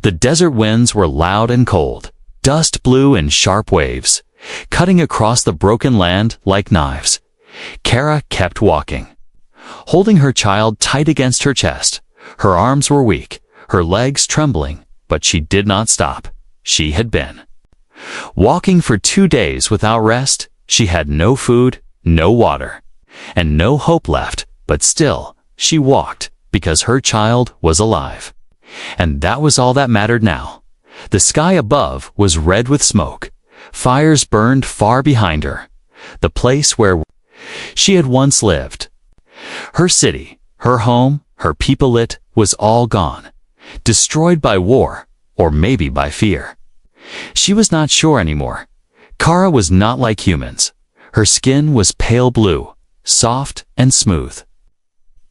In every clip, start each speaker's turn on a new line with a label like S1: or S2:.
S1: The desert winds were loud and cold. Dust blew in sharp waves, cutting across the broken land like knives. Kara kept walking, holding her child tight against her chest. Her arms were weak, her legs trembling, but she did not stop. She had been walking for 2 days without rest. She had no food, no water, and no hope left, but still, she walked because her child was alive. And that was all that mattered now. The sky above was red with smoke. Fires burned far behind her, the place where she had once lived. Her city, her home, her people, it was all gone, destroyed by war, or maybe by fear. She was not sure anymore. Kara was not like humans. Her skin was pale blue, soft and smooth,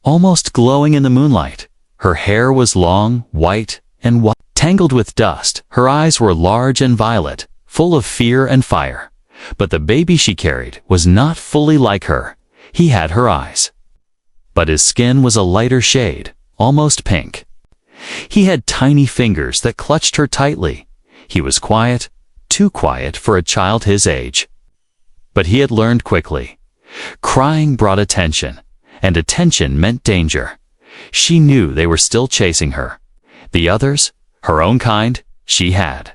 S1: almost glowing in the moonlight. Her hair was long, white, and tangled with dust. Her eyes were large and violet, full of fear and fire. But the baby she carried was not fully like her. He had her eyes, but his skin was a lighter shade, almost pink. He had tiny fingers that clutched her tightly. He was quiet, too quiet for a child his age. But he had learned quickly. Crying brought attention, and attention meant danger. She knew they were still chasing her. The others, her own kind, she had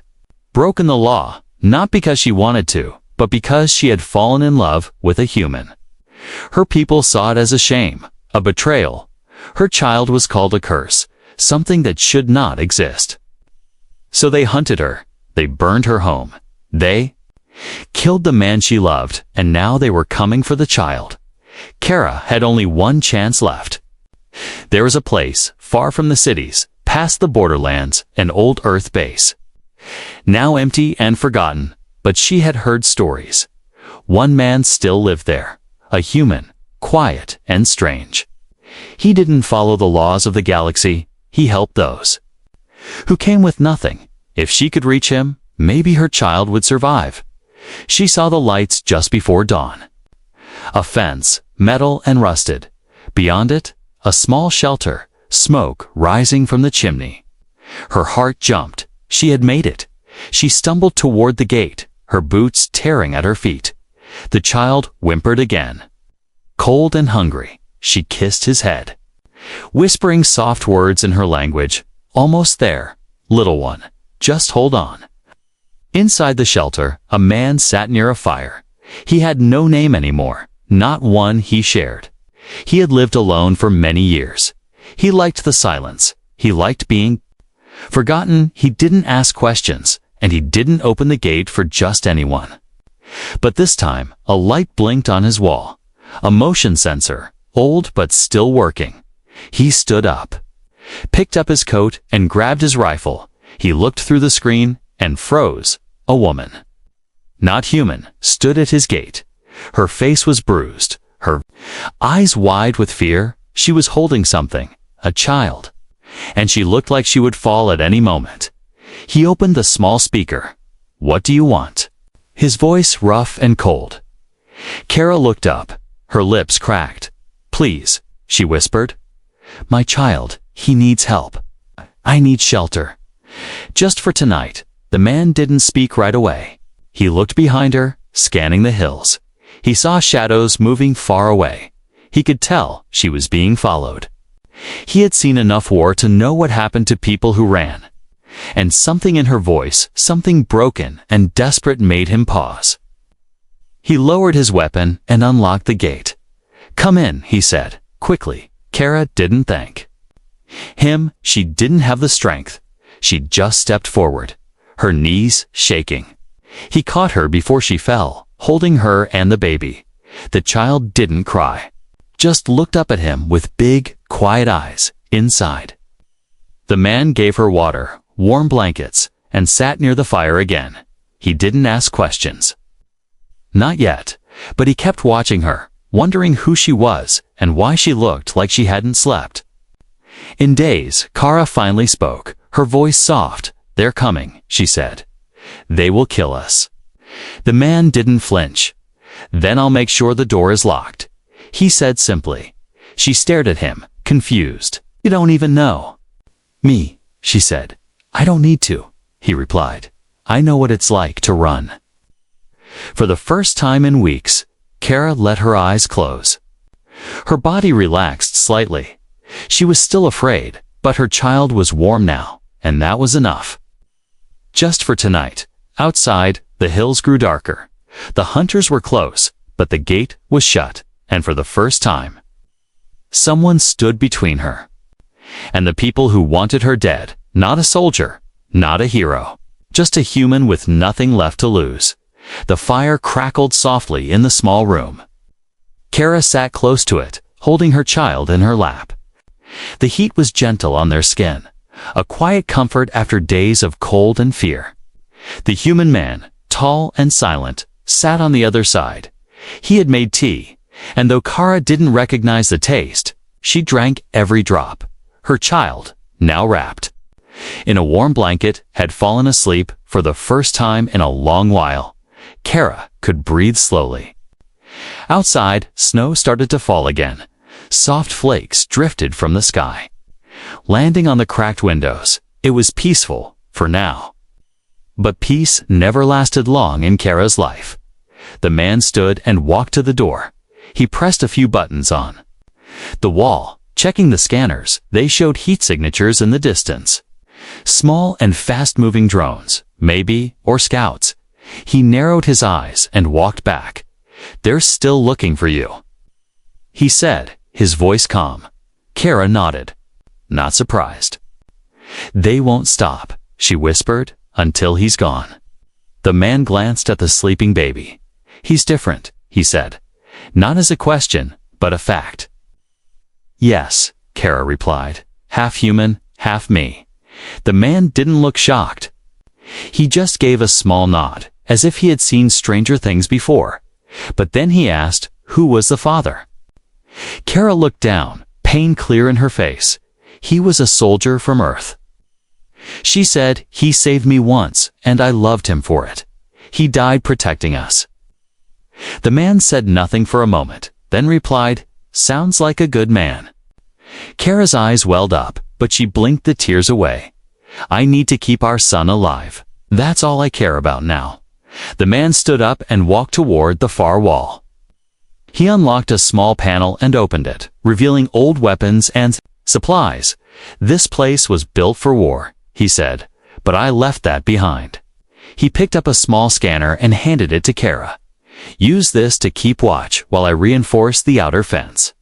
S1: broken the law, not because she wanted to, but because she had fallen in love with a human. Her people saw it as a shame, a betrayal. Her child was called a curse, something that should not exist. So they hunted her, they burned her home, they killed the man she loved, and now they were coming for the child. Kara had only one chance left. There was a place, far from the cities, past the borderlands, an old Earth base. Now empty and forgotten, but she had heard stories. One man still lived there, a human, quiet and strange. He didn't follow the laws of the galaxy, he helped those who came with nothing. If she could reach him, maybe her child would survive. She saw the lights just before dawn. A fence, metal and rusted. Beyond it, a small shelter, smoke rising from the chimney. Her heart jumped. She had made it. She stumbled toward the gate, her boots tearing at her feet. The child whimpered again. Cold and hungry, she kissed his head, whispering soft words in her language. Almost there, little one, just hold on. Inside the shelter, a man sat near a fire. He had no name anymore, not one he shared. He had lived alone for many years. He liked the silence. He liked being forgotten. He didn't ask questions, and he didn't open the gate for just anyone. But this time, a light blinked on his wall. A motion sensor, old but still working. He stood up, picked up his coat, and grabbed his rifle. He looked through the screen and froze. A woman, not human, stood at his gate. Her face was bruised, her eyes wide with fear. She was holding something, a child, and she looked like she would fall at any moment. He opened the small speaker. "What do you want?" His voice rough and cold. Kara looked up, her lips cracked. "Please," she whispered. "My child, he needs help. I need shelter. Just for tonight." The man didn't speak right away. He looked behind her, scanning the hills. He saw shadows moving far away. He could tell she was being followed. He had seen enough war to know what happened to people who ran. And something in her voice, something broken and desperate, made him pause. He lowered his weapon and unlocked the gate. "Come in," he said, quickly. Kara didn't thank him. She didn't have the strength. She just stepped forward, her knees shaking. He caught her before she fell, holding her and the baby. The child didn't cry, just looked up at him with big, quiet eyes. Inside, the man gave her water, warm blankets, and sat near the fire again. He didn't ask questions. Not yet, but he kept watching her, wondering who she was and why she looked like she hadn't slept. In days, Kara finally spoke, her voice soft. "They're coming," she said. "They will kill us." The man didn't flinch. "Then I'll make sure the door is locked," he said simply. She stared at him, confused. "You don't even know." "Me," she said. I don't need to, he replied. I know what it's like to run. For the first time in weeks, Kara let her eyes close. Her body relaxed slightly. She was still afraid, but her child was warm now, and that was enough. Just for tonight. Outside, the hills grew darker. The hunters were close, but the gate was shut, and for the first time, someone stood between her and the people who wanted her dead. Not a soldier, not a hero, just a human with nothing left to lose. The fire crackled softly in the small room. Kara sat close to it, holding her child in her lap. The heat was gentle on their skin, a quiet comfort after days of cold and fear. The human man, tall and silent, sat on the other side. He had made tea, and though Kara didn't recognize the taste, she drank every drop. Her child, now wrapped in a warm blanket, had fallen asleep for the first time in a long while. Kara could breathe slowly. Outside, snow started to fall again. Soft flakes drifted from the sky, landing on the cracked windows. It was peaceful, for now. But peace never lasted long in Kara's life. The man stood and walked to the door. He pressed a few buttons on the wall, checking the scanners. They showed heat signatures in the distance. Small and fast-moving drones, maybe, or scouts. He narrowed his eyes and walked back. They're still looking for you, he said, his voice calm. Kara nodded, not surprised. They won't stop, she whispered, until he's gone. The man glanced at the sleeping baby. He's different, he said, not as a question, but a fact. Yes, Kara replied, half human, half me. The man didn't look shocked. He just gave a small nod, as if he had seen stranger things before. But then he asked, who was the father? Kara looked down, pain clear in her face. He was a soldier from Earth. She said, he saved me once, and I loved him for it. He died protecting us. The man said nothing for a moment, then replied, sounds like a good man. Kara's eyes welled up, but she blinked the tears away. I need to keep our son alive. That's all I care about now. The man stood up and walked toward the far wall. He unlocked a small panel and opened it, revealing old weapons and supplies. This place was built for war, he said, but I left that behind. He picked up a small scanner and handed it to Kara. Use this to keep watch while I reinforce the outer fence.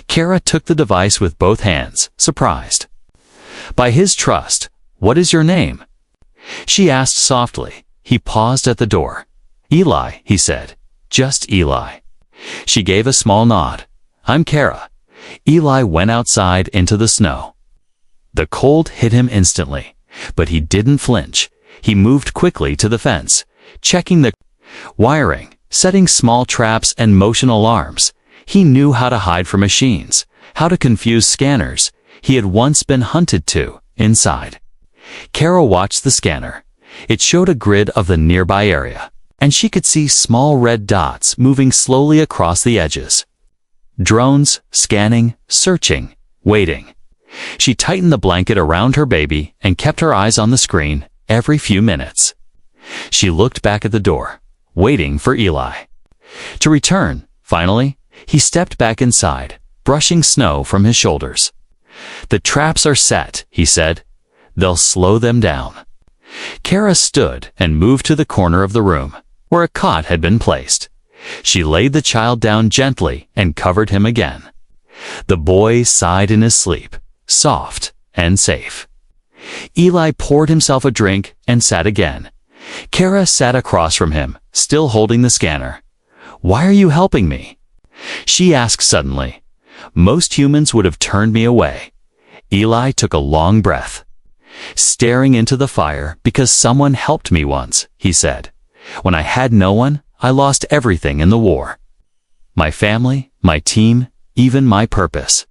S1: Kara took the device with both hands, surprised by his trust. What is your name? She asked softly. He paused at the door. Eli, he said. Just Eli. She gave a small nod. I'm Kara. Eli went outside into the snow. The cold hit him instantly, but he didn't flinch. He moved quickly to the fence, checking the wiring, setting small traps and motion alarms. He knew how to hide from machines, how to confuse scanners. He had once been hunted too, inside. Kara watched the scanner. It showed a grid of the nearby area, and she could see small red dots moving slowly across the edges. Drones, scanning, searching, waiting. She tightened the blanket around her baby and kept her eyes on the screen every few minutes. She looked back at the door, waiting for Eli to return. Finally, he stepped back inside, brushing snow from his shoulders. The traps are set, he said. They'll slow them down. Kara stood and moved to the corner of the room, where a cot had been placed. She laid the child down gently and covered him again. The boy sighed in his sleep, soft and safe. Eli poured himself a drink and sat again. Kara sat across from him, still holding the scanner. Why are you helping me? She asked suddenly. Most humans would have turned me away. Eli took a long breath. Staring into the fire because someone helped me once, he said. When I had no one, I lost everything in the war. My family, my team, even my purpose.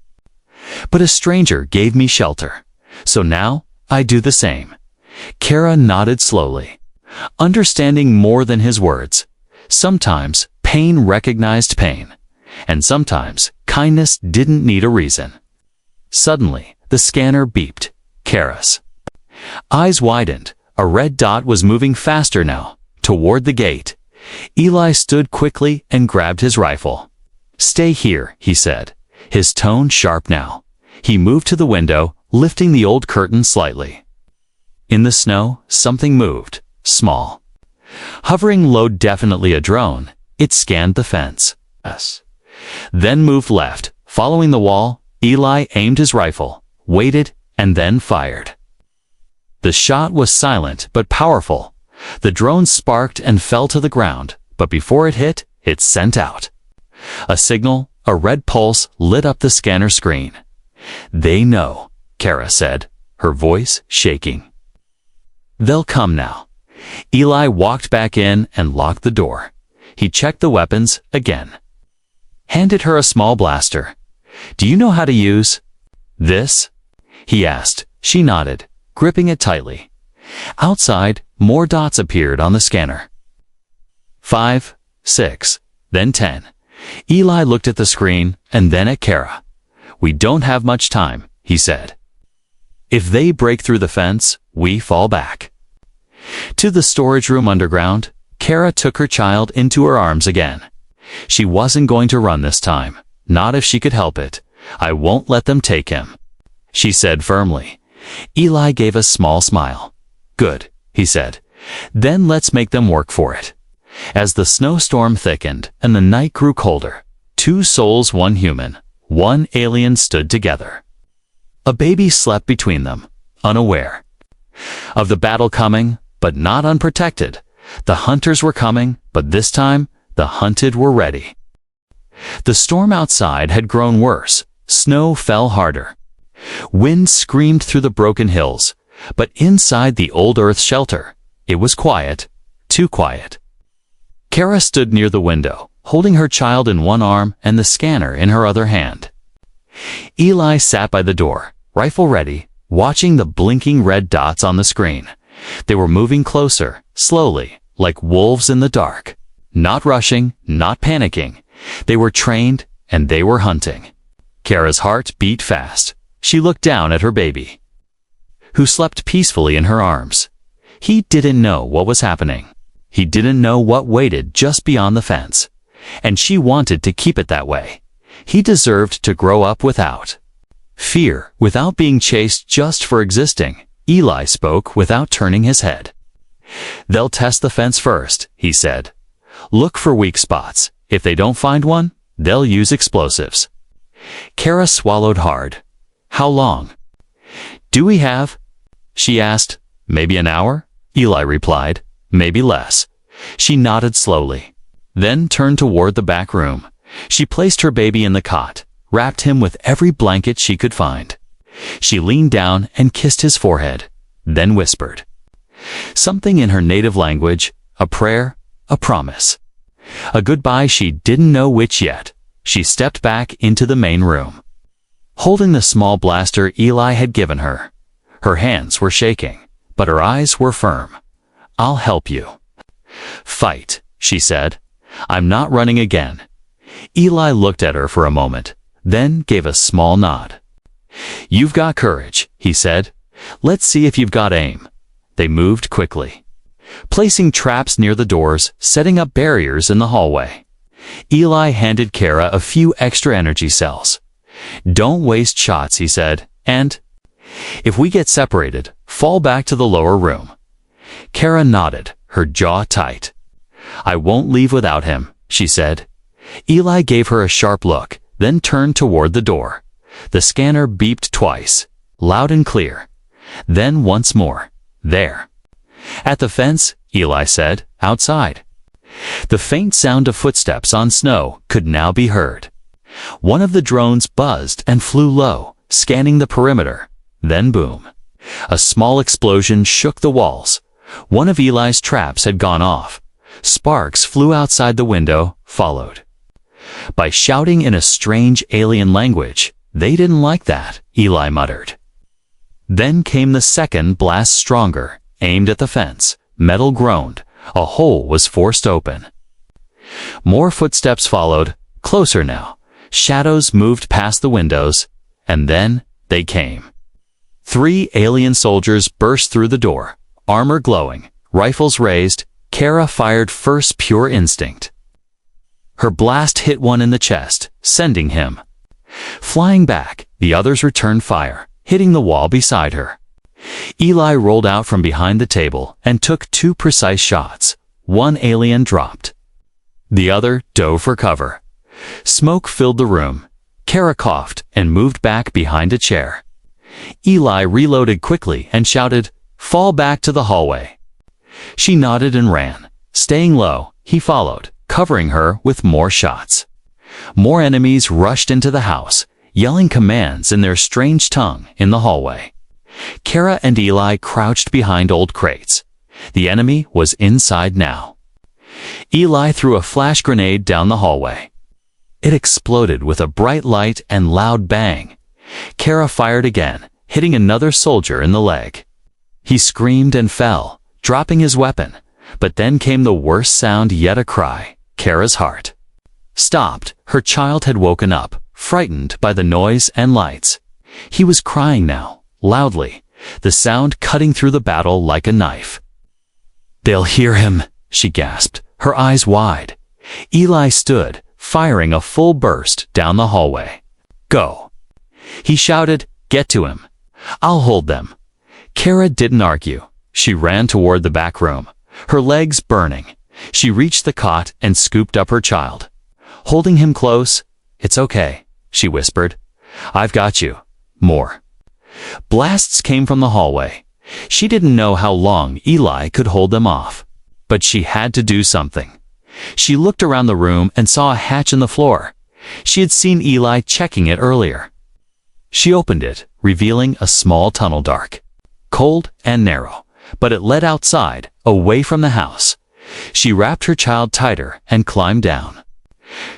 S1: But a stranger gave me shelter. So now, I do the same. Kara nodded slowly, understanding more than his words. Sometimes, pain recognized pain. And sometimes, kindness didn't need a reason. Suddenly, the scanner beeped. Kara's Eyes widened. A red dot was moving faster now, toward the gate. Eli stood quickly and grabbed his rifle. "Stay here," he said, his tone sharp now. He moved to the window, lifting the old curtain slightly. In the snow, something moved, small. Hovering low, definitely a drone, it scanned the fence. Then moved left. Following the wall, Eli aimed his rifle, waited, and then fired. The shot was silent but powerful. The drone sparked and fell to the ground, but before it hit, it sent out a signal. A red pulse lit up the scanner screen. "They know," Kara said, her voice shaking. "They'll come now." Eli walked back in and locked the door. He checked the weapons again. Handed her a small blaster. "Do you know how to use this?" he asked. She nodded, gripping it tightly. Outside, more dots appeared on the scanner. 5, 6, then 10. Eli looked at the screen and then at Kara. "We don't have much time," he said. "If they break through the fence, we fall back." To the storage room underground, Kara took her child into her arms again. She wasn't going to run this time, not if she could help it. "I won't let them take him," she said firmly. Eli gave a small smile. "Good," he said. "Then let's make them work for it." As the snowstorm thickened and the night grew colder, two souls, one human, one alien, stood together. A baby slept between them, unaware of the battle coming, but not unprotected. The hunters were coming, but this time, the hunted were ready. The storm outside had grown worse. Snow fell harder. Wind screamed through the broken hills, but inside the old earth shelter, it was quiet, too quiet. Kara stood near the window, holding her child in one arm and the scanner in her other hand. Eli sat by the door, rifle ready, watching the blinking red dots on the screen. They were moving closer, slowly, like wolves in the dark. Not rushing, not panicking. They were trained, and they were hunting. Kara's heart beat fast. She looked down at her baby, who slept peacefully in her arms. He didn't know what was happening. He didn't know what waited just beyond the fence. And she wanted to keep it that way. He deserved to grow up without fear, without being chased just for existing. Eli spoke without turning his head. "They'll test the fence first," he said. "Look for weak spots. If they don't find one, they'll use explosives." Kara swallowed hard. "How long do we have?" she asked. "Maybe an hour," Eli replied. "Maybe less." She nodded slowly, then turned toward the back room. She placed her baby in the cot, wrapped him with every blanket she could find. She leaned down and kissed his forehead, then whispered something in her native language, a prayer, a promise, a goodbye. She didn't know which yet. She stepped back into the main room, holding the small blaster Eli had given her. Her hands were shaking, but her eyes were firm. "I'll help you fight," she said. "I'm not running again." Eli looked at her for a moment, then gave a small nod. "You've got courage," he said. "Let's see if you've got aim." They moved quickly, placing traps near the doors, setting up barriers in the hallway. Eli handed Kara a few extra energy cells. "Don't waste shots," he said, "and if we get separated, fall back to the lower room." Kara nodded, her jaw tight. "I won't leave without him," she said. Eli gave her a sharp look, then turned toward the door. The scanner beeped twice, loud and clear. Then once more. "There." "At the fence," Eli said, "outside." The faint sound of footsteps on snow could now be heard. One of the drones buzzed and flew low, scanning the perimeter. Then boom. A small explosion shook the walls. One of Eli's traps had gone off. Sparks flew outside the window, followed by shouting in a strange alien language. "They didn't like that," Eli muttered. Then came the second blast, stronger, aimed at the fence. Metal groaned. A hole was forced open. More footsteps followed, closer now. Shadows moved past the windows, and then they came. 3 alien soldiers burst through the door, armor glowing, rifles raised. Kara fired first, pure instinct. Her blast hit one in the chest, sending him flying back. The others returned fire, hitting the wall beside her. Eli rolled out from behind the table and took 2 precise shots. One alien dropped. The other dove for cover. Smoke filled the room. Kara coughed and moved back behind a chair. Eli reloaded quickly and shouted, "Fall back to the hallway." She nodded and ran. Staying low, he followed, covering her with more shots. More enemies rushed into the house, yelling commands in their strange tongue in the hallway. Kara and Eli crouched behind old crates. The enemy was inside now. Eli threw a flash grenade down the hallway. It exploded with a bright light and loud bang. Kara fired again, hitting another soldier in the leg. He screamed and fell, dropping his weapon, but then came the worst sound yet, a cry. Kara's heart stopped. Her child had woken up, frightened by the noise and lights. He was crying now, loudly, the sound cutting through the battle like a knife. "They'll hear him," she gasped, her eyes wide. Eli stood, firing a full burst down the hallway. "Go!" he shouted. "Get to him. I'll hold them." Kara didn't argue. She ran toward the back room, her legs burning. She reached the cot and scooped up her child. Holding him close, "It's okay," she whispered. "I've got you." More blasts came from the hallway. She didn't know how long Eli could hold them off, but she had to do something. She looked around the room and saw a hatch in the floor. She had seen Eli checking it earlier. She opened it, revealing a small tunnel, dark, cold, and narrow, but it led outside, away from the house. She wrapped her child tighter and climbed down,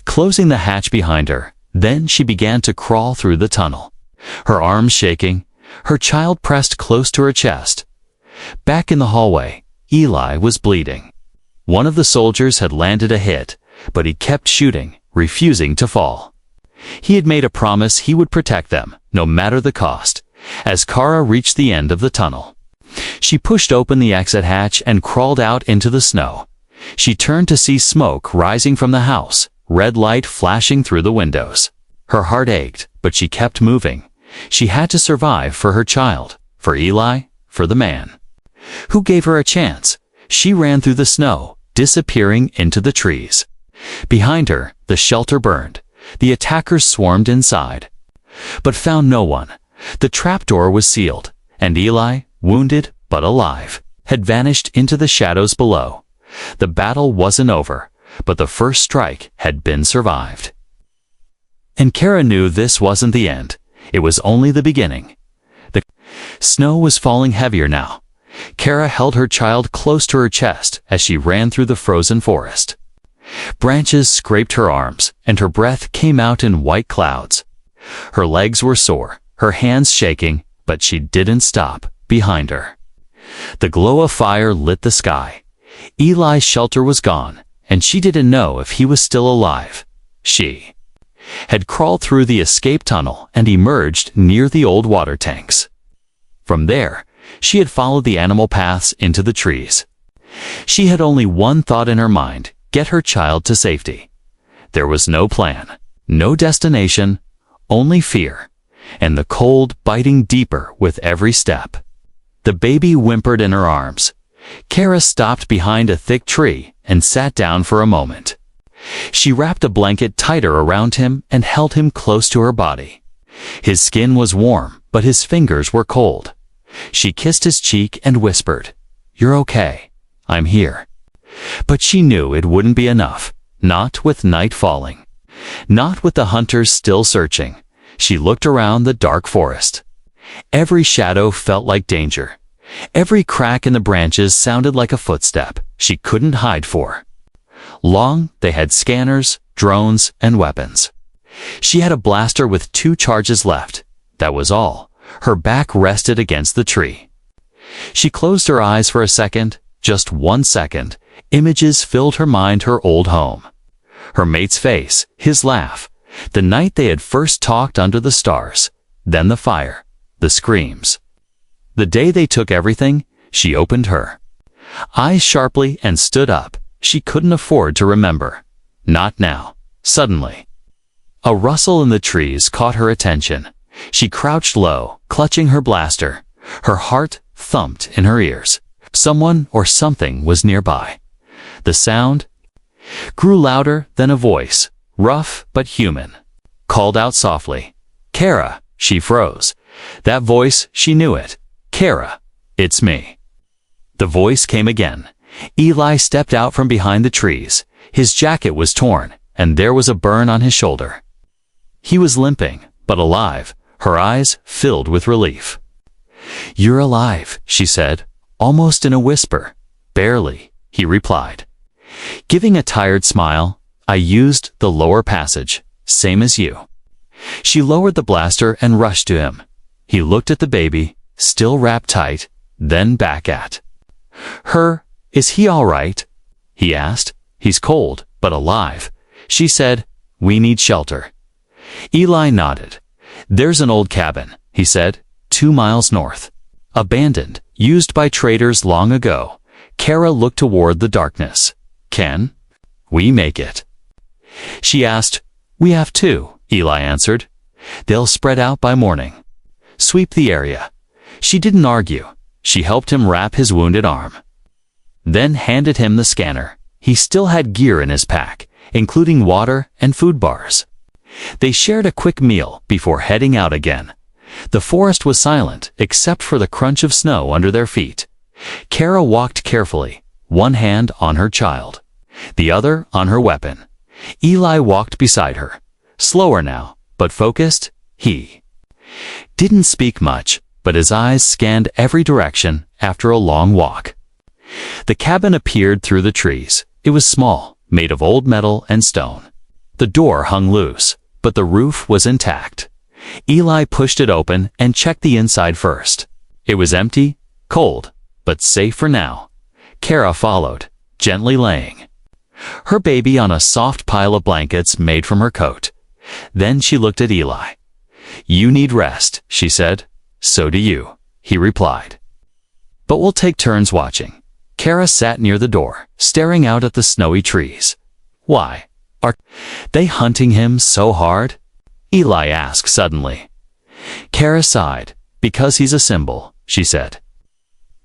S1: closing the hatch behind her. Then she began to crawl through the tunnel, her arms shaking, her child pressed close to her chest. Back in the hallway, Eli was bleeding. One of the soldiers had landed a hit, but he kept shooting, refusing to fall. He had made a promise he would protect them, no matter the cost. As Kara reached the end of the tunnel, she pushed open the exit hatch and crawled out into the snow. She turned to see smoke rising from the house, red light flashing through the windows. Her heart ached, but she kept moving. She had to survive, for her child, for Eli, for the man who gave her a chance. She ran through the snow, disappearing into the trees. Behind her, the shelter burned. The attackers swarmed inside, but found no one. The trapdoor was sealed, and Eli, wounded but alive, had vanished into the shadows below. The battle wasn't over, but the first strike had been survived. And Kara knew this wasn't the end. It was only the beginning. The snow was falling heavier now. Kara held her child close to her chest as she ran through the frozen forest. Branches scraped her arms, and her breath came out in white clouds. Her legs were sore, her hands shaking, but she didn't stop. Behind her, the glow of fire lit the sky. Eli's shelter was gone, and she didn't know if he was still alive. She had crawled through the escape tunnel and emerged near the old water tanks. From there, she had followed the animal paths into the trees. She had only one thought in her mind: get her child to safety. There was no plan, no destination, only fear, and the cold biting deeper with every step. The baby whimpered in her arms. Kara stopped behind a thick tree and sat down for a moment. She wrapped a blanket tighter around him and held him close to her body. His skin was warm, but his fingers were cold. She kissed his cheek and whispered, "You're okay. I'm here." But she knew it wouldn't be enough. Not with night falling. Not with the hunters still searching. She looked around the dark forest. Every shadow felt like danger. Every crack in the branches sounded like a footstep she couldn't hide for. Long, they had scanners, drones, and weapons. She had a blaster with 2 charges left. That was all. Her back rested against the tree. She closed her eyes for a second, just 1 second. Images filled her mind, her old home. Her mate's face, his laugh, the night they had first talked under the stars, then the fire, the screams. The day they took everything, she opened her eyes sharply and stood up. She couldn't afford to remember. Not now. Suddenly, a rustle in the trees caught her attention. She crouched low, clutching her blaster. Her heart thumped in her ears. Someone or something was nearby. The sound grew louder, then a voice, rough but human, called out softly. Kara. She froze. That voice, she knew it. Kara, it's me. The voice came again. Eli stepped out from behind the trees. His jacket was torn, and there was a burn on his shoulder. He was limping, but alive, her eyes filled with relief. You're alive, she said, almost in a whisper. Barely, he replied. Giving a tired smile, I used the lower passage, same as you. She lowered the blaster and rushed to him. He looked at the baby, still wrapped tight, then back at her. Is he all right? He asked. He's cold, but alive. She said, we need shelter. Eli nodded. There's an old cabin, he said, 2 miles north. Abandoned, used by traders long ago. Kara looked toward the darkness. Can we make it? She asked. We have to, Eli answered. They'll spread out by morning. Sweep the area. She didn't argue. She helped him wrap his wounded arm, then handed him the scanner. He still had gear in his pack, including water and food bars. They shared a quick meal before heading out again. The forest was silent except for the crunch of snow under their feet. Kara walked carefully, one hand on her child, the other on her weapon. Eli walked beside her, slower now, but focused. He didn't speak much, but his eyes scanned every direction after a long walk. The cabin appeared through the trees. It was small, made of old metal and stone. The door hung loose, but the roof was intact. Eli pushed it open and checked the inside first. It was empty, cold, but safe for now. Kara followed, gently laying her baby on a soft pile of blankets made from her coat. Then she looked at Eli. You need rest, she said. So do you, he replied. But we'll take turns watching. Kara sat near the door, staring out at the snowy trees. Why? Are they hunting him so hard? Eli asked suddenly. Kara sighed. Because he's a symbol, she said.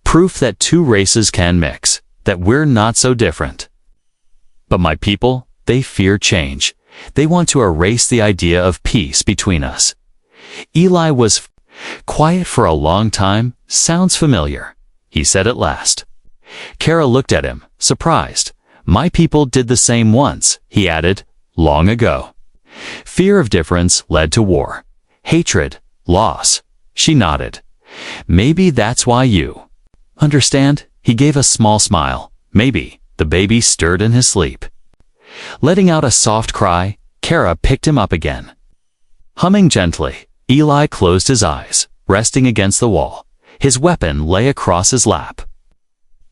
S1: Proof that two races can mix, that we're not so different. But my people, they fear change. They want to erase the idea of peace between us. Eli was quiet for a long time. Sounds familiar, he said at last. Kara looked at him, surprised. My people did the same once, he added, long ago. Fear of difference led to war. Hatred, loss. She nodded. Maybe that's why you understand? He gave a small smile. Maybe. The baby stirred in his sleep. Letting out a soft cry, Kara picked him up again. Humming gently, Eli closed his eyes, resting against the wall. His weapon lay across his lap.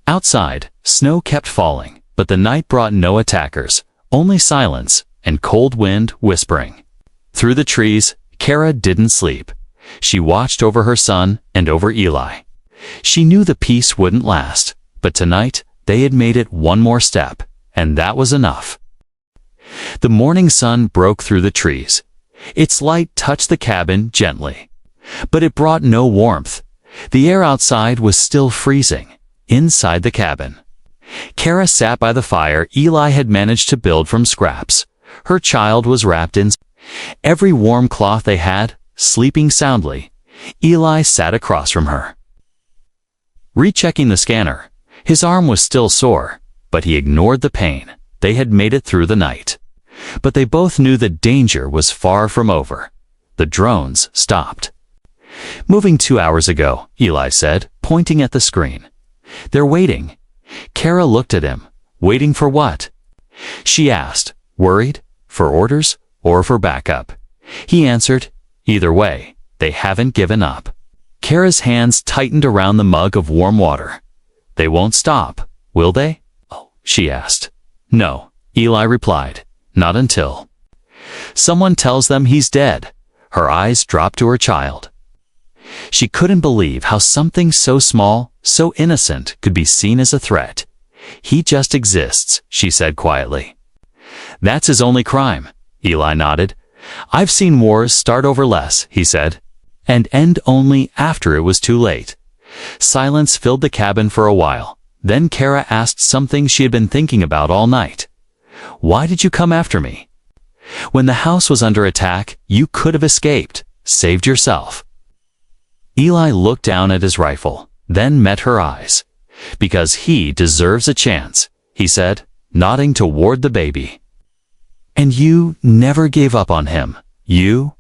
S1: Outside, snow kept falling, but the night brought no attackers, only silence and cold wind whispering. Through the trees, Kara didn't sleep. She watched over her son and over Eli. She knew the peace wouldn't last, but tonight they had made it one more step, and that was enough. The morning sun broke through the trees. Its light touched the cabin gently, but it brought no warmth. The air outside was still freezing. Inside the cabin, Kara sat by the fire Eli had managed to build from scraps. Her child was wrapped in every warm cloth they had, sleeping soundly. Eli sat across from her, rechecking the scanner. His arm was still sore, but he ignored the pain. They had made it through the night. But they both knew the danger was far from over. The drones stopped moving 2 hours ago, Eli said, pointing at the screen. They're waiting. Kara looked at him. Waiting for what? She asked, worried, for orders or for backup. He answered, either way, they haven't given up. Kara's hands tightened around the mug of warm water. They won't stop, will they? Oh, she asked. No, Eli replied, not until someone tells them he's dead. Her eyes dropped to her child. She couldn't believe how something so small, so innocent, could be seen as a threat. "He just exists," she said quietly. "That's his only crime," Eli nodded. "I've seen wars start over less," he said, "and end only after it was too late." Silence filled the cabin for a while. Then Kara asked something she had been thinking about all night. "Why did you come after me? When the house was under attack, you could have escaped, saved yourself." Eli looked down at his rifle, then met her eyes. "Because he deserves a chance," he said, nodding toward the baby. "And you never gave up on him. You?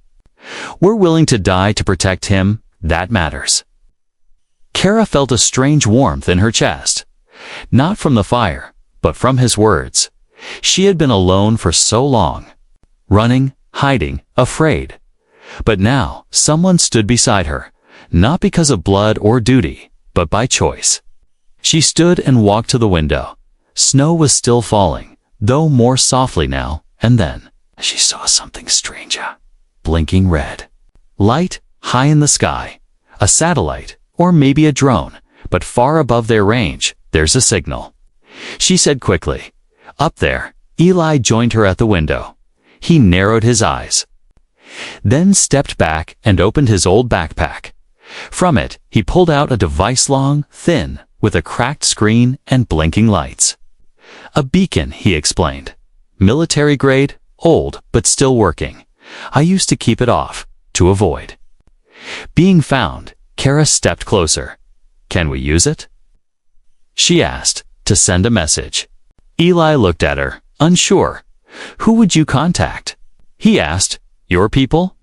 S1: We're willing to die to protect him. That matters." Kara felt a strange warmth in her chest. Not from the fire, but from his words. She had been alone for so long. Running, hiding, afraid. But now, someone stood beside her, not because of blood or duty, but by choice. She stood and walked to the window. Snow was still falling, though more softly now, and then she saw something strange. Blinking red. Light, high in the sky. A satellite, or maybe a drone, but far above their range, there's a signal. She said quickly. "Up there." Eli joined her at the window. He narrowed his eyes, then stepped back and opened his old backpack. From it, he pulled out a device long, thin, with a cracked screen and blinking lights. "A beacon," he explained. "Military grade, old, but still working. I used to keep it off, to avoid." Being found, Kara stepped closer. "Can we use it?" she asked, "to send a message." Eli looked at her, unsure. "Who would you contact?" he asked. "Your people?"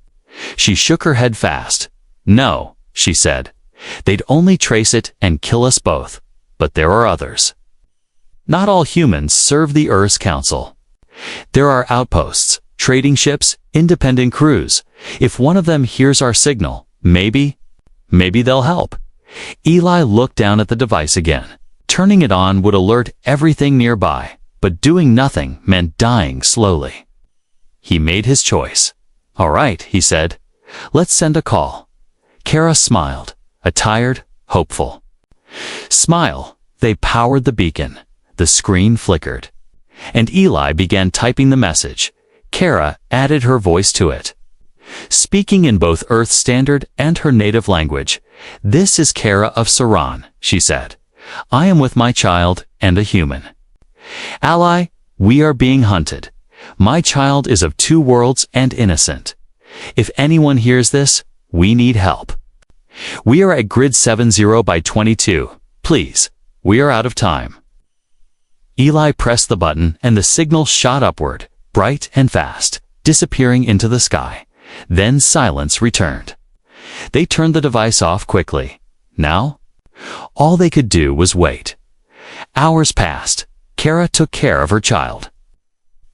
S1: She shook her head fast. "No," she said. "They'd only trace it and kill us both. But there are others. Not all humans serve the Earth's council. There are outposts, trading ships, independent crews. If one of them hears our signal, maybe they'll help." Eli looked down at the device again. Turning it on would alert everything nearby, but doing nothing meant dying slowly. He made his choice. "All right," he said. "Let's send a call." Kara smiled, a tired, hopeful smile. They powered the beacon. The screen flickered. And Eli began typing the message. Kara added her voice to it. Speaking in both Earth Standard and her native language, "This is Kara of Saran," she said. "I am with my child and a human. Ally, we are being hunted. My child is of two worlds and innocent. If anyone hears this, we need help. We are at grid 70 by 22. Please, we are out of time." Eli pressed the button and the signal shot upward, bright and fast, disappearing into the sky. Then silence returned. They turned the device off quickly. Now, all they could do was wait. Hours passed. Kara took care of her child.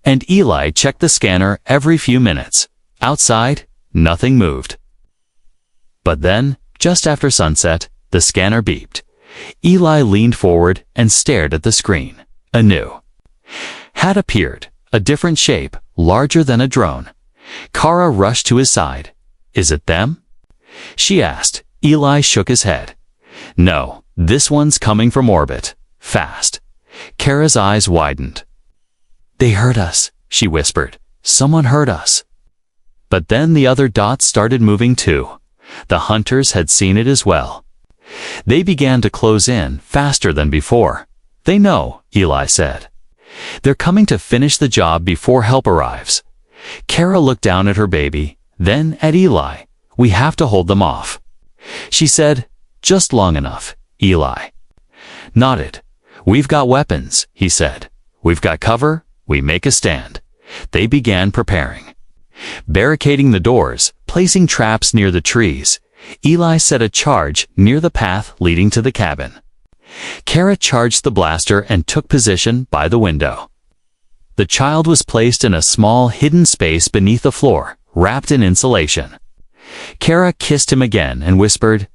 S1: And Eli checked the scanner every few minutes. Outside, nothing moved. But then, just after sunset, the scanner beeped. Eli leaned forward and stared at the screen. A new had appeared, a different shape, larger than a drone. Kara rushed to his side. "Is it them?" she asked. Eli shook his head. "No, this one's coming from orbit. Fast." Kara's eyes widened. "They heard us," she whispered. "Someone heard us." But then the other dots started moving too. The hunters had seen it as well. They began to close in faster than before. "They know," Eli said. "They're coming to finish the job before help arrives." Kara looked down at her baby, then at Eli. "We have to hold them off," she said. "Just long enough." Eli nodded. "We've got weapons," he said. "We've got cover. We make a stand." They began preparing. Barricading the doors, placing traps near the trees. Eli set a charge near the path leading to the cabin. Kara charged the blaster and took position by the window. The child was placed in a small hidden space beneath the floor, wrapped in insulation. Kara kissed him again and whispered,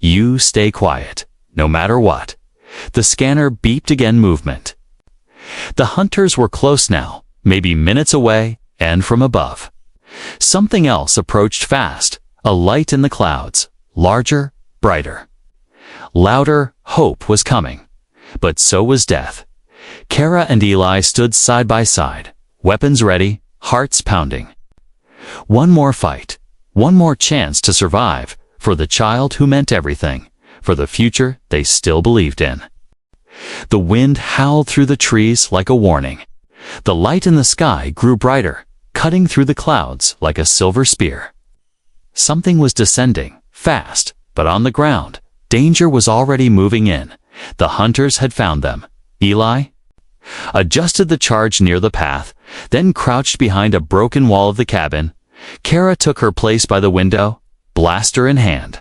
S1: "You stay quiet, no matter what." The scanner beeped again. Movement. The hunters were close now, maybe minutes away, and from above. Something else approached fast, a light in the clouds, larger, brighter. Louder, hope was coming. But so was death. Kara and Eli stood side by side, weapons ready, hearts pounding. One more fight, one more chance to survive, for the child who meant everything, for the future they still believed in. The wind howled through the trees like a warning. The light in the sky grew brighter, cutting through the clouds like a silver spear. Something was descending, fast, but on the ground. Danger was already moving in. The hunters had found them. Eli adjusted the charge near the path, then crouched behind a broken wall of the cabin. Kara took her place by the window, blaster in hand.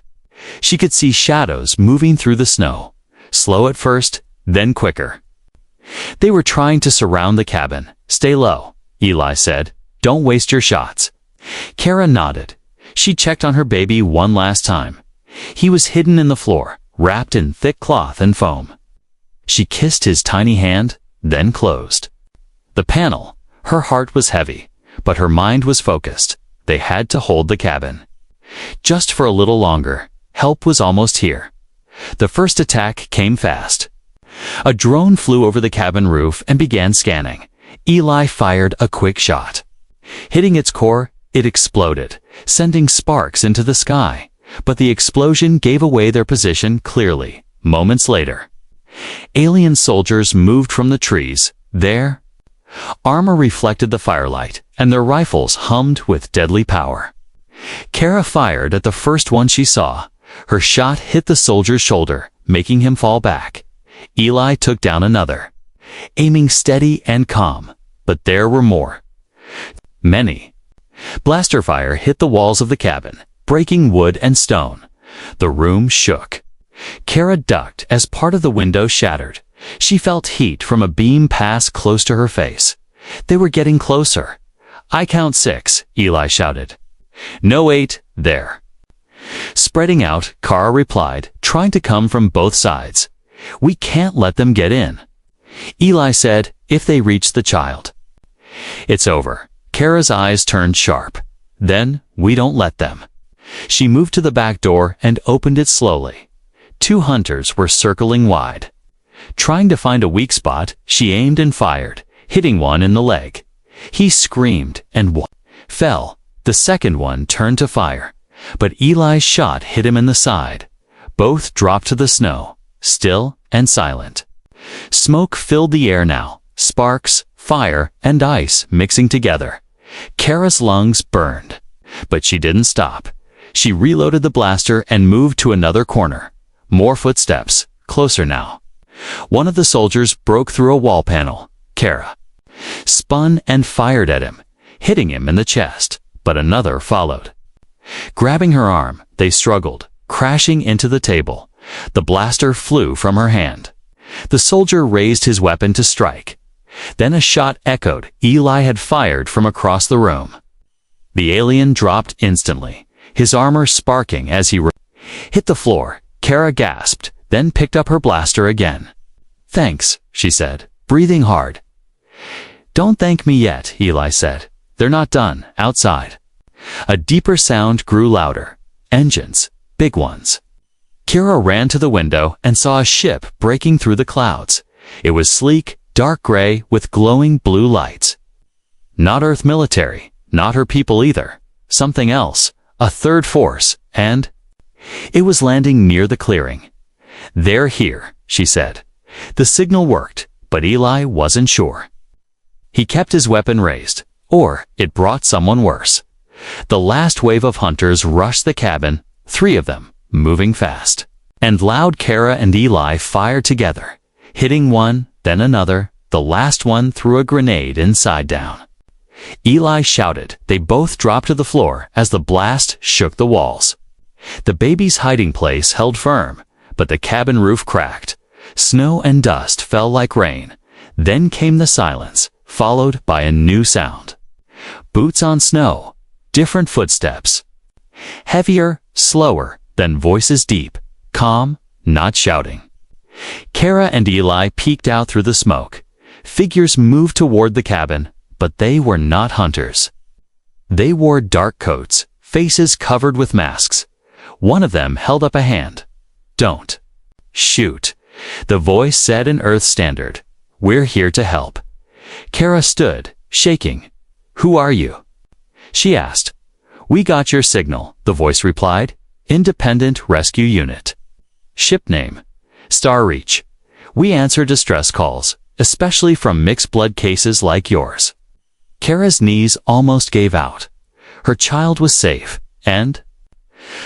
S1: She could see shadows moving through the snow, slow at first, then quicker. They were trying to surround the cabin. Stay low, Eli said. Don't waste your shots. Kara nodded. She checked on her baby one last time. He was hidden in the floor, wrapped in thick cloth and foam. She kissed his tiny hand, then closed. The panel. Her heart was heavy, but her mind was focused. They had to hold the cabin. Just for a little longer. Help was almost here. The first attack came fast. A drone flew over the cabin roof and began scanning. Eli fired a quick shot. Hitting its core, it exploded, sending sparks into the sky. But the explosion gave away their position clearly. Moments later, alien soldiers moved from the trees. Their armor reflected the firelight, and their rifles hummed with deadly power. Kara fired at the first one she saw. Her shot hit the soldier's shoulder, making him fall back. Eli took down another, aiming steady and calm. But there were more. Many. Blaster fire hit the walls of the cabin, breaking wood and stone. The room shook. Kara ducked as part of the window shattered. She felt heat from a beam pass close to her face. They were getting closer. I count 6, Eli shouted. No 8, there. Spreading out, Kara replied, trying to come from both sides. We can't let them get in. Eli said, if they reach the child. It's over. Kara's eyes turned sharp. Then, we don't let them. She moved to the back door and opened it slowly. 2 hunters were circling wide. Trying to find a weak spot, she aimed and fired, hitting one in the leg. He screamed and fell. The second one turned to fire, but Eli's shot hit him in the side. Both dropped to the snow, still and silent. Smoke filled the air now, sparks, fire, and ice mixing together. Kara's lungs burned, but she didn't stop. She reloaded the blaster and moved to another corner. More footsteps, closer now. One of the soldiers broke through a wall panel. Kara spun and fired at him, hitting him in the chest, but another followed. Grabbing her arm, they struggled, crashing into the table. The blaster flew from her hand. The soldier raised his weapon to strike. Then a shot echoed. Eli had fired from across the room. The alien dropped instantly, his armor sparking as he hit the floor. Kara gasped, then picked up her blaster again. Thanks, she said, breathing hard. Don't thank me yet, Eli said. They're not done, outside. A deeper sound grew louder. Engines, big ones. Kara ran to the window and saw a ship breaking through the clouds. It was sleek, dark gray with glowing blue lights. Not Earth military, not her people either. Something else, a third force, and it was landing near the clearing. They're here, she said. The signal worked, but Eli wasn't sure. He kept his weapon raised, or it brought someone worse. The last wave of hunters rushed the cabin, 3 of them, moving fast. And loud Kara and Eli fired together, hitting one, then another. The last one threw a grenade inside down. Eli shouted. They both dropped to the floor as the blast shook the walls. The baby's hiding place held firm, but the cabin roof cracked. Snow and dust fell like rain. Then came the silence, followed by a new sound. Boots on snow, different footsteps. Heavier, slower, then voices deep, calm, not shouting. Kara and Eli peeked out through the smoke. Figures moved toward the cabin, but they were not hunters. They wore dark coats, faces covered with masks. One of them held up a hand. "Don't. Shoot," the voice said in Earth Standard. "We're here to help." Kara stood, shaking. "Who are you?" she asked. "We got your signal," the voice replied. "Independent Rescue Unit." "Ship name?" "Star Reach. We answer distress calls, especially from mixed blood cases like yours." Kara's knees almost gave out. Her child was safe, and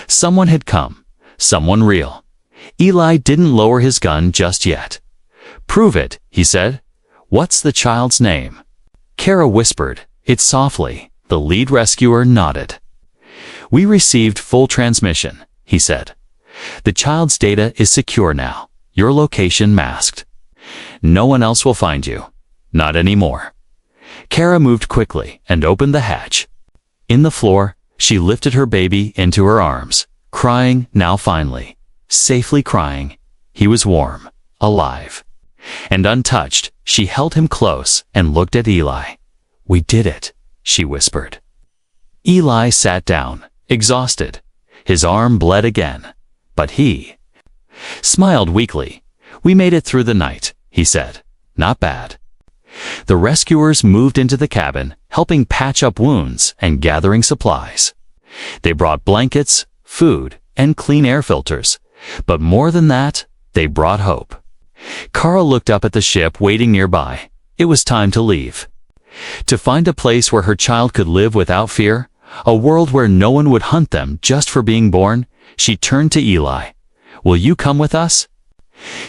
S1: someone had come. Someone real. Eli didn't lower his gun just yet. "Prove it," he said. "What's the child's name?" Kara whispered it softly. The lead rescuer nodded. "We received full transmission," he said. "The child's data is secure now. Your location masked. No one else will find you. Not anymore." Kara moved quickly and opened the hatch. In the floor, she lifted her baby into her arms, crying now finally. Safely crying. He was warm, alive. And untouched, she held him close and looked at Eli. "We did it," she whispered. Eli sat down, exhausted. His arm bled again. But he smiled weakly. "We made it through the night," he said. "Not bad." The rescuers moved into the cabin, helping patch up wounds and gathering supplies. They brought blankets, food, and clean air filters. But more than that, they brought hope. Kara looked up at the ship waiting nearby. It was time to leave. To find a place where her child could live without fear, a world where no one would hunt them just for being born, she turned to Eli. "Will you come with us?"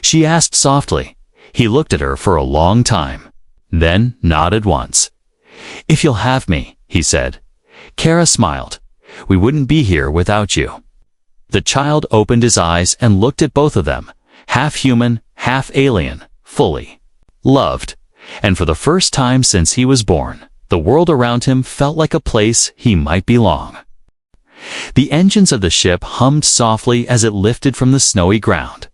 S1: she asked softly. He looked at her for a long time, then nodded once. "If you'll have me," he said. Kara smiled. "We wouldn't be here without you." The child opened his eyes and looked at both of them, half human, half alien, fully loved. And for the first time since he was born, the world around him felt like a place he might belong. The engines of the ship hummed softly as it lifted from the snowy ground.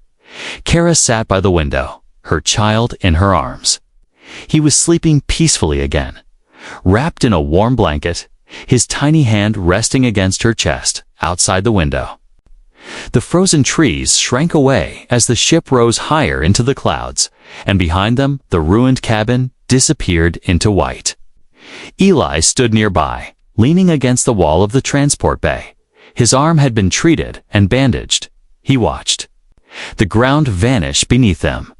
S1: Kara sat by the window, her child in her arms. He was sleeping peacefully again, wrapped in a warm blanket, his tiny hand resting against her chest, outside the window. The frozen trees shrank away as the ship rose higher into the clouds, and behind them the ruined cabin disappeared into white. Eli stood nearby, leaning against the wall of the transport bay. His arm had been treated and bandaged. He watched the ground vanish beneath them.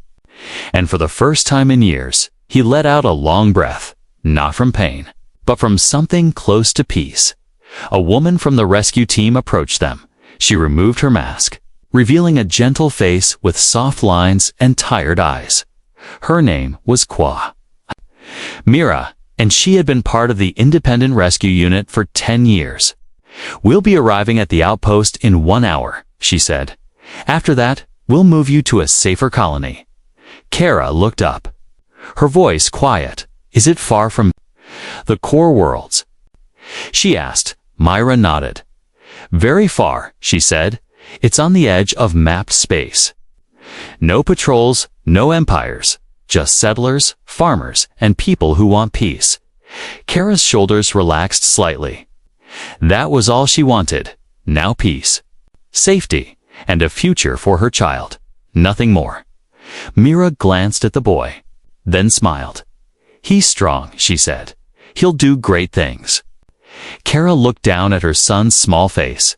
S1: And for the first time in years, he let out a long breath, not from pain, but from something close to peace. A woman from the rescue team approached them. She removed her mask, revealing a gentle face with soft lines and tired eyes. Her name was Kwa. Mira, and she had been part of the Independent Rescue Unit for 10 years. "We'll be arriving at the outpost in 1 hour," she said. "After that, we'll move you to a safer colony." Kara looked up. Her voice quiet. "Is it far from the core worlds?" she asked. Myra nodded. "Very far," she said. "It's on the edge of mapped space. No patrols, no empires, just settlers, farmers, and people who want peace." Kara's shoulders relaxed slightly. That was all she wanted. Now peace, safety, and a future for her child. Nothing more. Mira glanced at the boy, then smiled. "He's strong," she said. "He'll do great things." Kara looked down at her son's small face.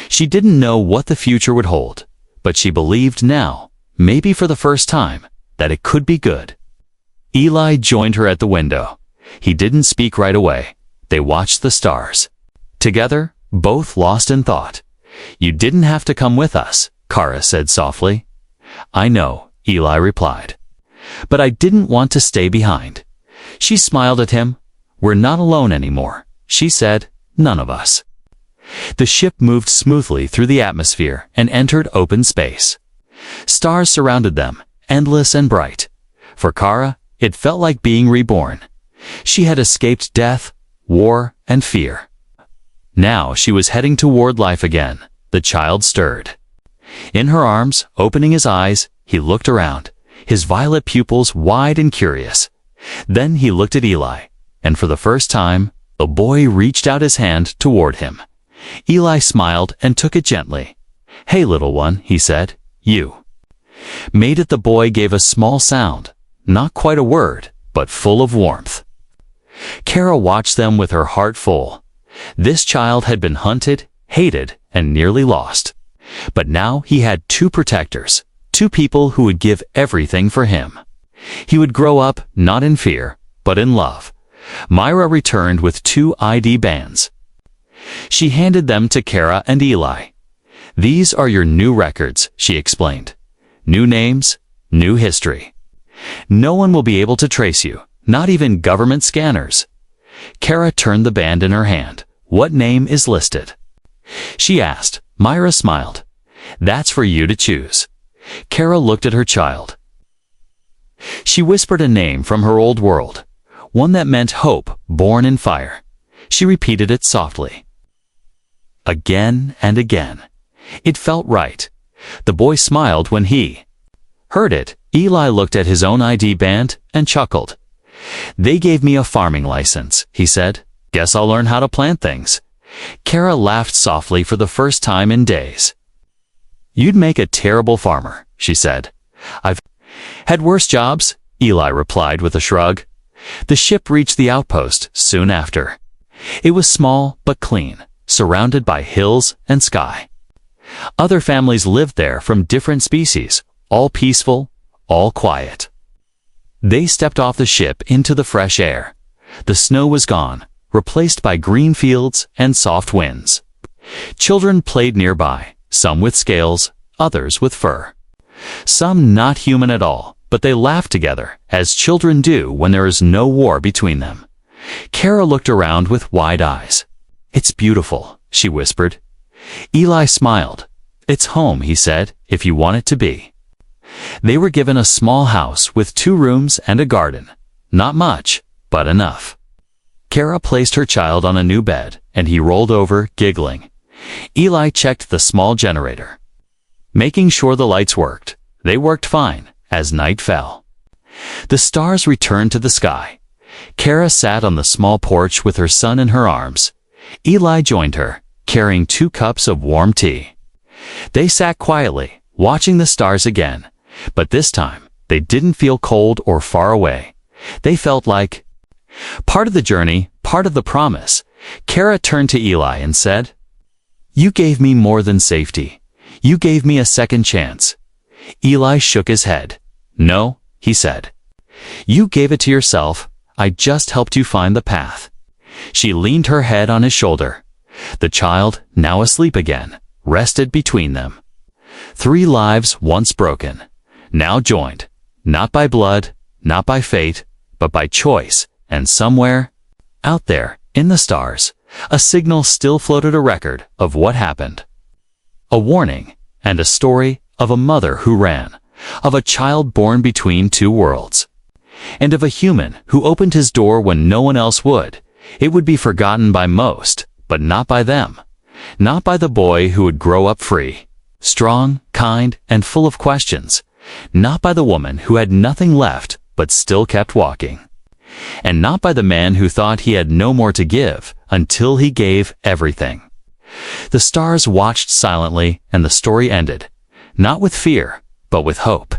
S1: She didn't know what the future would hold, but she believed now, maybe for the first time, that it could be good. Eli joined her at the window. He didn't speak right away. They watched the stars. Together, both lost in thought. "You didn't have to come with us," Kara said softly. "I know," Eli replied. "But I didn't want to stay behind." She smiled at him. "We're not alone anymore," she said. "None of us." The ship moved smoothly through the atmosphere and entered open space. Stars surrounded them, endless and bright. For Kara, it felt like being reborn. She had escaped death, war, and fear. Now she was heading toward life again. The child stirred. In her arms, opening his eyes, he looked around, his violet pupils wide and curious. Then he looked at Eli, and for the first time, the boy reached out his hand toward him. Eli smiled and took it gently. "Hey, little one," he said. "You." Made it. The boy gave a small sound, not quite a word, but full of warmth. Kara watched them with her heart full. This child had been hunted, hated, and nearly lost. But now he had two protectors, two people who would give everything for him. He would grow up not in fear, but in love. Myra returned with 2 ID bands. She handed them to Kara and Eli. "These are your new records," she explained. "New names, new history. No one will be able to trace you, not even government scanners." Kara turned the band in her hand. "What name is listed?" she asked. Myra smiled. "That's for you to choose." Kara looked at her child. She whispered a name from her old world, one that meant hope born in fire. She repeated it softly. Again and again. It felt right. The boy smiled when he heard it. Eli looked at his own ID band and chuckled. "They gave me a farming license," he said. "Guess I'll learn how to plant things." Kara laughed softly for the first time in days. "You'd make a terrible farmer," she said. "I've had worse jobs," Eli replied with a shrug. The ship reached the outpost soon after. It was small but clean, surrounded by hills and sky. Other families lived there from different species, all peaceful, all quiet. They stepped off the ship into the fresh air. The snow was gone, replaced by green fields and soft winds. Children played nearby, some with scales, others with fur. Some not human at all, but they laughed together, as children do when there is no war between them. Kara looked around with wide eyes. "It's beautiful," she whispered. Eli smiled. "It's home," he said, "if you want it to be." They were given a small house with 2 rooms and a garden. Not much, but enough. Kara placed her child on a new bed, and he rolled over, giggling. Eli checked the small generator, making sure the lights worked. They worked fine as night fell. The stars returned to the sky. Kara sat on the small porch with her son in her arms. Eli joined her, carrying 2 cups of warm tea. They sat quietly, watching the stars again, but this time they didn't feel cold or far away. They felt like part of the journey, part of the promise. Kara turned to Eli and said, "You gave me more than safety. You gave me a second chance." Eli shook his head. "No," he said. "You gave it to yourself. I just helped you find the path." She leaned her head on his shoulder. The child, now asleep again, rested between them. 3 lives once broken, now joined, not by blood, not by fate, but by choice, and somewhere, out there, in the stars, a signal still floated, a record of what happened. A warning, and a story of a mother who ran, of a child born between 2 worlds, and of a human who opened his door when no one else would. It would be forgotten by most, but not by them. Not by the boy who would grow up free, strong, kind, and full of questions. Not by the woman who had nothing left but still kept walking. And not by the man who thought he had no more to give until he gave everything. The stars watched silently, and the story ended, not with fear, but with hope.